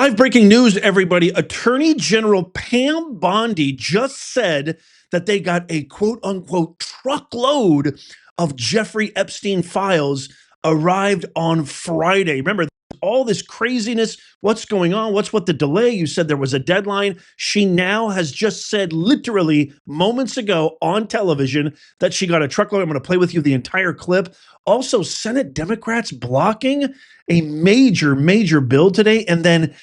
Live breaking news, everybody. Attorney General Pam Bondi just said that they got a quote-unquote truckload of Jeffrey Epstein files arrived on Friday. Remember, all this craziness. What's going on? What's with the delay? You said there was a deadline. She now has just said literally moments ago on television that she got a truckload. I'm going to play with you the entire clip. Also, Senate Democrats blocking a major bill today. And then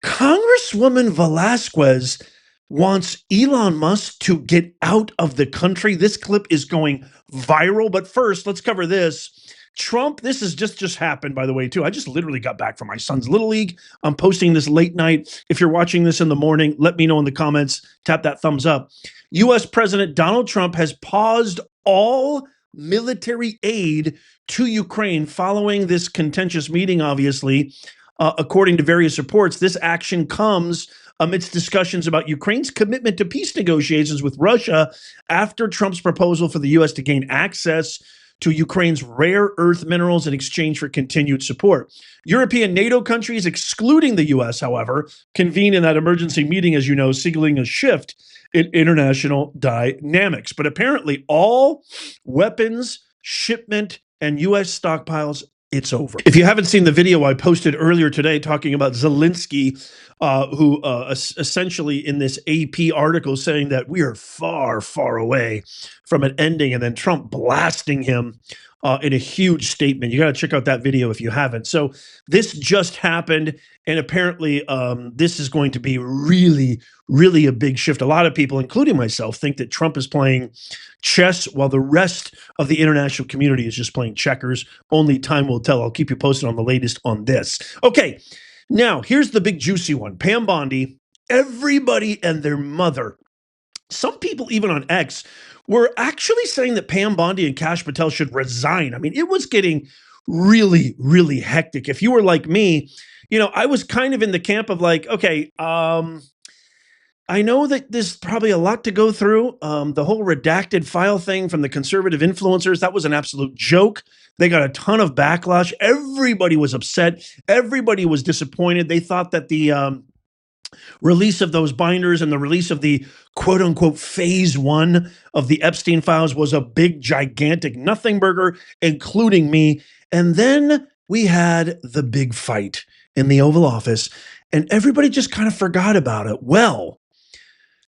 Congresswoman Velasquez wants Elon Musk to get out of the country. This clip is going viral. But first, let's cover this. Trump, this has just happened, by the way, too. I just literally got back from my son's Little League. I'm posting this late night. If you're watching this in the morning, let me know in the comments. Tap that thumbs up. U.S. President Donald Trump has paused all military aid to Ukraine following this contentious meeting, obviously. According to various reports, this action comes amidst discussions about Ukraine's commitment to peace negotiations with Russia after Trump's proposal for the U.S. to gain access to Ukraine's rare earth minerals in exchange for continued support. European NATO countries, excluding the U.S., however, convened in that emergency meeting, as you know, signaling a shift in international dynamics. But apparently all weapons, shipment, and U.S. stockpiles, it's over. If you haven't seen the video I posted earlier today talking about Zelensky, who essentially in this AP article saying that we are far away from it ending, and then Trump blasting him in a huge statement. You got to check out that video if you haven't. So this just happened, and apparently this is going to be really a big shift. A lot of people, including myself, think that Trump is playing chess while the rest of the international community is just playing checkers. Only time will tell. I'll keep you posted on the latest on this. Okay, now here's the big juicy one. Pam Bondi, everybody and their mother. Some people, even on X, were actually saying that Pam Bondi and Kash Patel should resign. I mean, it was getting really hectic. If you were like me, you know, I was kind of in the camp of like, okay, I know that there's probably a lot to go through. The whole redacted file thing from the conservative influencers, that was an absolute joke. They got a ton of backlash. Everybody was upset. Everybody was disappointed. They thought that the release of those binders and the release of the quote unquote phase 1 of the Epstein Files was a big, gigantic nothing burger, including me. And then we had the big fight in the Oval Office, and everybody just kind of forgot about it. Well,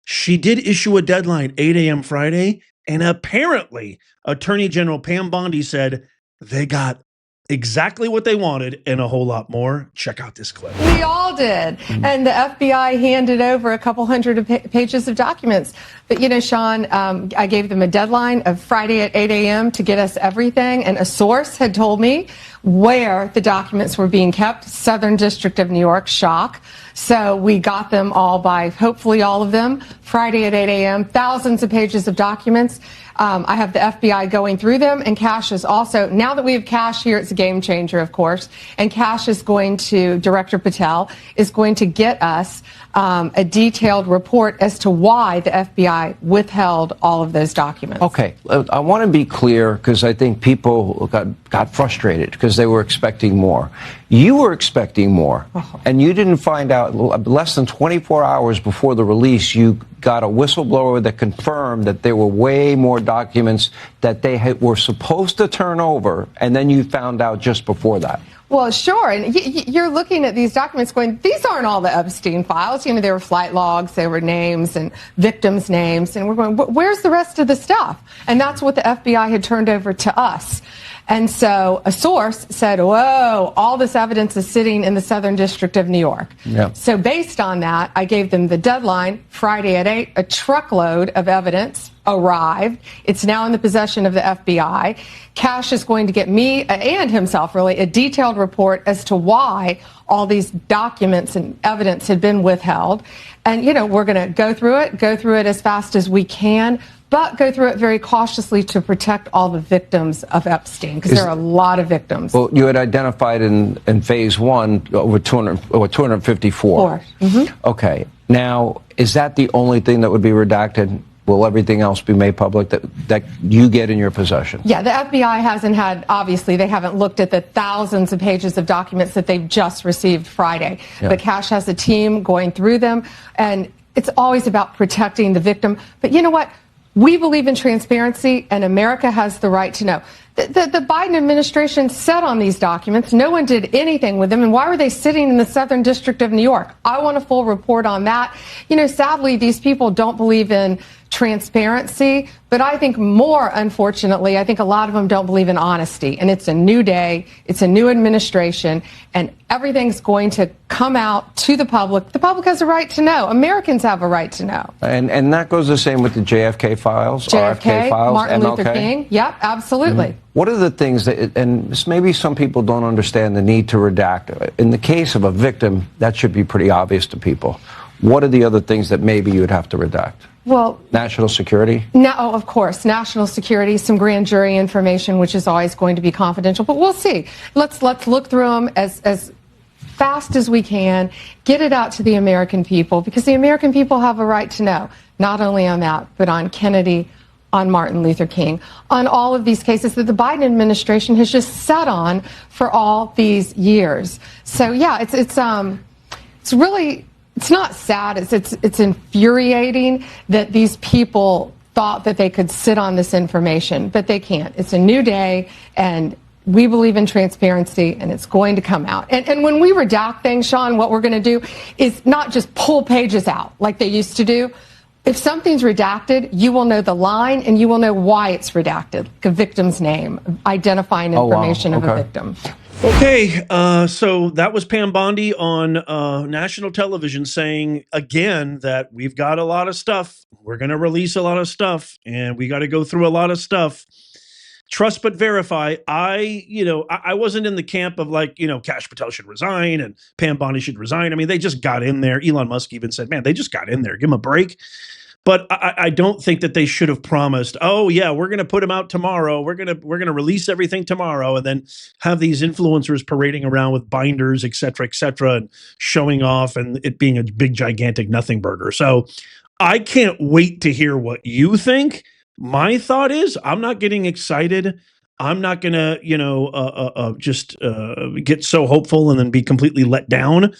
she did issue a deadline, 8 a.m. Friday, and apparently Attorney General Pam Bondi said they got exactly what they wanted and a whole lot more. Check out this clip. We all did. And the FBI handed over a couple hundred pages of documents. But, you know, Sean, I gave them a deadline of Friday at 8 a.m. to get us everything. And a source had told me where the documents were being kept. Southern District of New York, shock. So we got them all by, hopefully all of them, Friday at 8 a.m., thousands of pages of documents. I have the FBI going through them, and Kash is also, now that we have Kash here, it's a game changer, of course, and Kash is going to, Director Patel, is going to get us a detailed report as to why the FBI withheld all of those documents. Okay, I want to be clear because I think people got frustrated because they were expecting more. You were expecting more, and you didn't find out less than 24 hours before the release. You got a whistleblower that confirmed that there were way more documents that they were supposed to turn over, and then you found out just before that. Well, sure. And you're looking at these documents going, these aren't all the Epstein files. You know, there were flight logs, there were names and victims' names. And we're going, where's the rest of the stuff? And that's what the FBI had turned over to us. And so a source said, whoa, all this evidence is sitting in the Southern District of New York. Yeah. So based on that, I gave them the deadline, Friday at 8, a truckload of evidence arrived. It's now in the possession of the FBI. Kash is going to get me and himself, really, a detailed report as to why all these documents and evidence had been withheld. And, you know, we're going to go through it as fast as we can, but go through it very cautiously to protect all the victims of Epstein, because there are a lot of victims. Well, you had identified in phase 1 over 254. Mm-hmm. Okay. Now, is that the only thing that would be redacted? will everything else be made public that you get in your possession? Yeah, the FBI hasn't had, obviously, they haven't looked at the thousands of pages of documents that they've just received Friday. Yeah. But Kash has a team going through them, and it's always about protecting the victim. But you know what? We believe in transparency, and America has the right to know. The Biden administration sat on these documents. No one did anything with them. And why were they sitting in the Southern District of New York? I want a full report on that. You know, sadly, these people don't believe in transparency, but I think more, unfortunately, I think a lot of them don't believe in honesty. And it's a new day, it's a new administration, and everything's going to come out to the public. The public has a right to know. Americans have a right to know. And that goes the same with the JFK files, RFK files, Martin MLK? Luther King. Yep, absolutely. Mm-hmm. What are the things that, and maybe some people don't understand the need to redact. In the case of a victim, that should be pretty obvious to people. What are the other things that maybe you would have to redact? Well, national security? No, of course, national security, some grand jury information, which is always going to be confidential. But we'll see. Let's look through them as fast as we can, get it out to the American people, because the American people have a right to know, not only on that, but on Kennedy, on Martin Luther King, on all of these cases that the Biden administration has just sat on for all these years. So yeah, it's really. It's not sad. It's infuriating that these people thought that they could sit on this information, but they can't. It's a new day, and we believe in transparency, and it's going to come out. And when we redact things, Sean, what we're going to do is not just pull pages out like they used to do. If something's redacted, you will know the line, and you will know why it's redacted, like a victim's name, identifying information of a victim. Okay, so that was Pam Bondi on national television saying again that we've got a lot of stuff. We're going to release a lot of stuff, and we got to go through a lot of stuff. Trust but verify. I wasn't in the camp of like, Kash Patel should resign and Pam Bondi should resign. I mean, they just got in there. Elon Musk even said, man, they just got in there. Give them a break. But I don't think that they should have promised, oh, yeah, we're going to put them out tomorrow. We're going to release everything tomorrow, and then have these influencers parading around with binders, et cetera, and showing off and it being a big, gigantic nothing burger. So I can't wait to hear what you think. My thought is I'm not getting excited. I'm not going to, just get so hopeful and then be completely let down.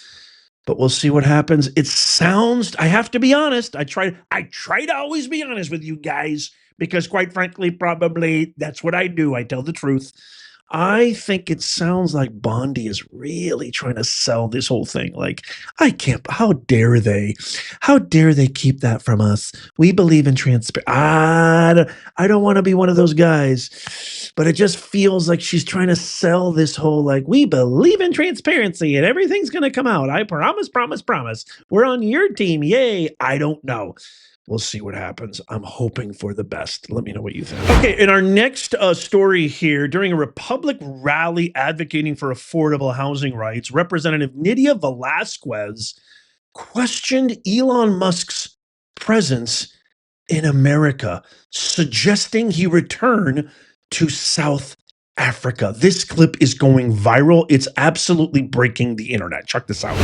But we'll see what happens. It sounds, I have to be honest. I try to always be honest with you guys because quite frankly, probably that's what I do. I tell the truth. I think it sounds like Bondi is really trying to sell this whole thing. Like, how dare they? How dare they keep that from us? We believe in transparency. I don't want to be one of those guys, but it just feels like she's trying to sell this whole, like, we believe in transparency and everything's going to come out. I promise. We're on your team. Yay. I don't know. We'll see what happens. I'm hoping for the best. Let me know what you think. Okay, in our next story here, during a Republic rally advocating for affordable housing rights, Representative Nydia Velasquez questioned Elon Musk's presence in America, suggesting he return to South Africa. This clip is going viral. It's absolutely breaking the internet. Check this out.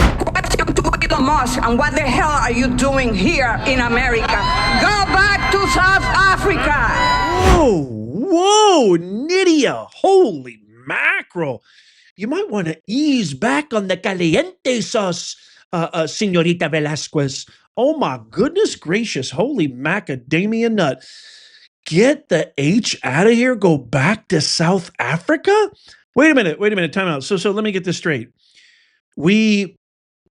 Elon Musk, and what the hell are you doing here in America? Go back to South Africa. Whoa, Nydia. Holy mackerel. You might want to ease back on the caliente sauce, Senorita Velasquez. Oh my goodness gracious. Holy macadamia nut. Get the H out of here. Go back to South Africa? Wait a minute. Time out. So let me get this straight. We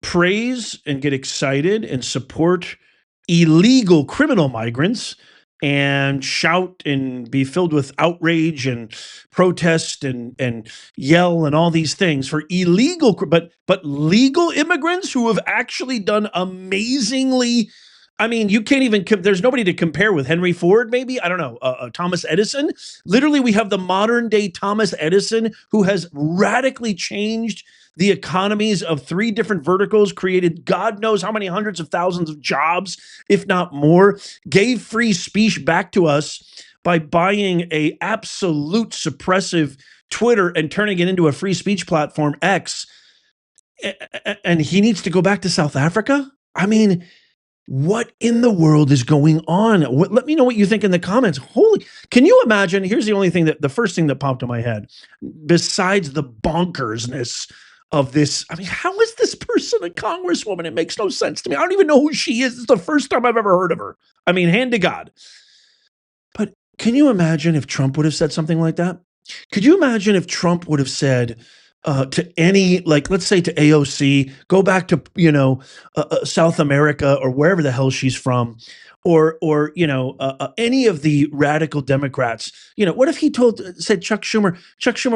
praise and get excited and support illegal criminal migrants and shout and be filled with outrage and protest and yell and all these things for illegal, but legal immigrants who have actually done amazingly. I mean, you can't even, there's nobody to compare with. Henry Ford, maybe? I don't know. Thomas Edison. Literally, we have the modern day Thomas Edison who has radically changed the economies of 3 different verticals, created God knows how many hundreds of thousands of jobs, if not more, gave free speech back to us by buying a absolute suppressive Twitter and turning it into a free speech platform, X. And he needs to go back to South Africa? I mean, What in the world is going on? Let me know what you think in the comments. Can you imagine? Here's the first thing that popped in my head, besides the bonkersness of this. I mean, how is this person a congresswoman? It makes no sense to me. I don't even know who she is. It's the first time I've ever heard of her. I mean, hand to God. But can you imagine if Trump would have said something like that? Could you imagine if Trump would have said, to any, like, let's say to AOC, go back to, South America or wherever the hell she's from, or any of the radical Democrats, what if he said, Chuck Schumer,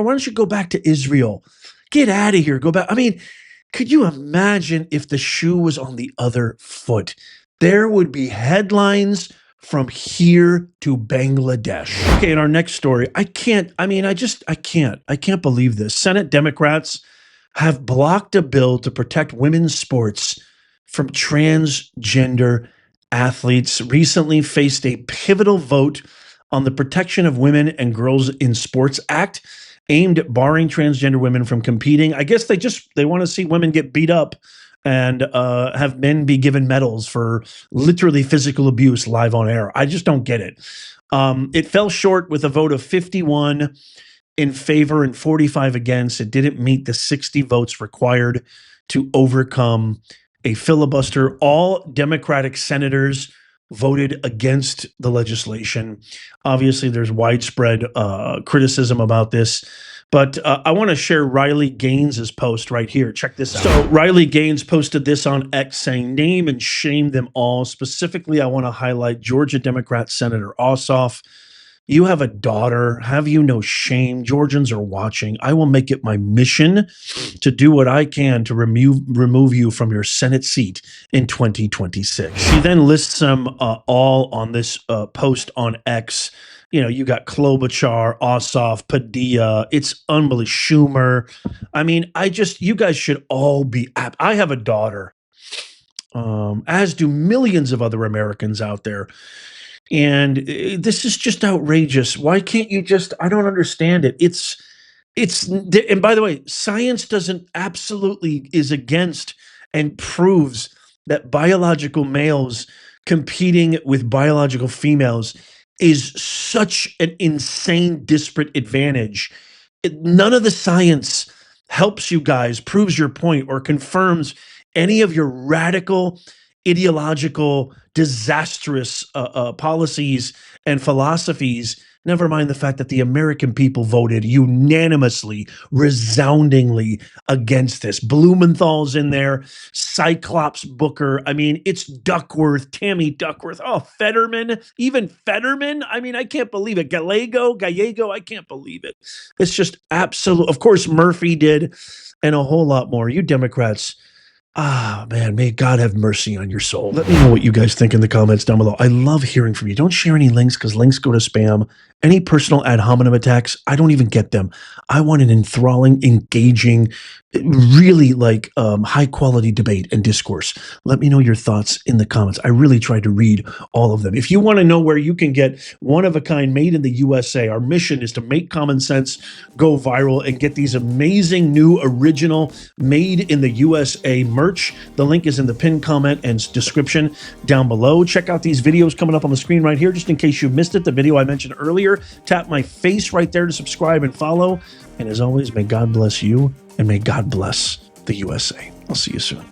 why don't you go back to Israel? Get out of here. Go back. I mean, could you imagine if the shoe was on the other foot? There would be headlines from here to Bangladesh. Okay, in our next story, I can't believe this. Senate Democrats have blocked a bill to protect women's sports from transgender athletes. Recently faced a pivotal vote on the Protection of Women and Girls in Sports Act, aimed at barring transgender women from competing. I guess they want to see women get beat up and have men be given medals for literally physical abuse live on air. I just don't get it. It fell short with a vote of 51 in favor and 45 against. It didn't meet the 60 votes required to overcome a filibuster. All Democratic senators voted against the legislation. Obviously, there's widespread criticism about this. But I want to share Riley Gaines' post right here. Check this out. So Riley Gaines posted this on X saying, name and shame them all. Specifically, I want to highlight Georgia Democrat Senator Ossoff. You have a daughter. Have you no shame? Georgians are watching. I will make it my mission to do what I can to remove you from your Senate seat in 2026. She then lists them all on this post on X. You got Klobuchar, Ossoff, Padilla. It's unbelievable. Schumer. I mean, you guys should all be. I have a daughter, as do millions of other Americans out there. And this is just outrageous. Why can't you I don't understand it. And by the way, science is against and proves that biological males competing with biological females is such an insane disparate advantage. None of the science helps you guys, proves your point, or confirms any of your radical, ideological, disastrous policies and philosophies. Never mind the fact that the American people voted unanimously, resoundingly against this. Blumenthal's in there, Cyclops Booker. I mean, it's Duckworth, Tammy Duckworth. Oh, Fetterman, even Fetterman. I mean, I can't believe it. Gallego, I can't believe it. It's just absolute. Of course, Murphy did, and a whole lot more. You Democrats. Man, may God have mercy on your soul. Let me know what you guys think in the comments down below. I love hearing from you. Don't share any links because links go to spam. Any personal ad hominem attacks, I don't even get them. I want an enthralling, engaging, really high quality debate and discourse. Let me know your thoughts in the comments. I really tried to read all of them. If you want to know where you can get one of a kind made in the USA, our mission is to make common sense go viral and get these amazing new original made in the USA merch. The link is in the pinned comment and description down below. Check out these videos coming up on the screen right here, just in case you missed it. The video I mentioned earlier, tap my face right there to subscribe and follow. And as always, may God bless you and may God bless the USA. I'll see you soon.